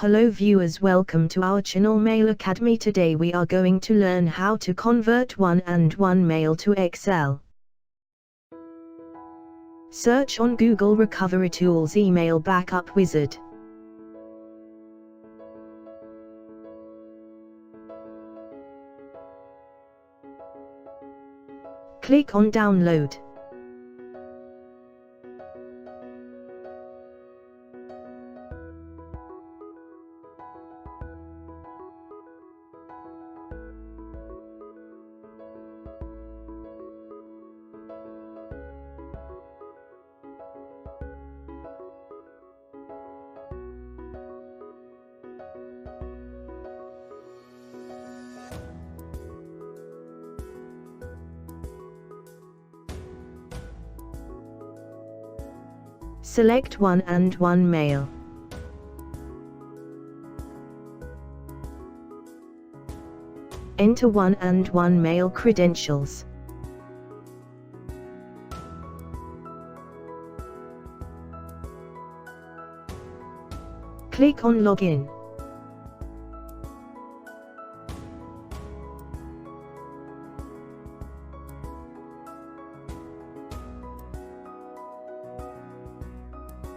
Hello viewers, welcome to our channel Mail Academy. Today we are going to learn how to convert one-and-one mail to Excel. Search on Google Recovery Tools Email Backup Wizard. Click on Download. Select one-and-one mail. Enter one-and-one mail credentials. Click on Login.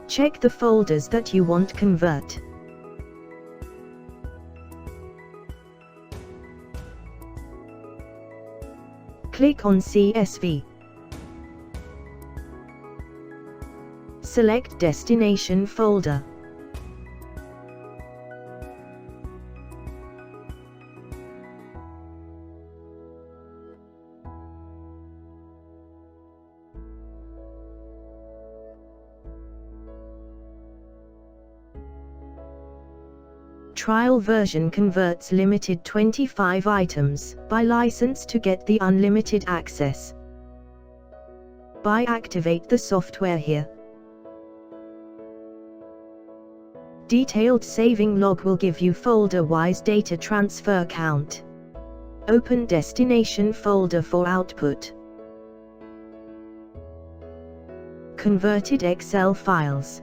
Check the folders that you want convert. Click on CSV. Select Destination folder. Trial version converts limited 25 items. Buy license to get the unlimited access. Buy activate the software here. Detailed saving log will give you folder-wise data transfer count. Open destination folder for output. Converted Excel files.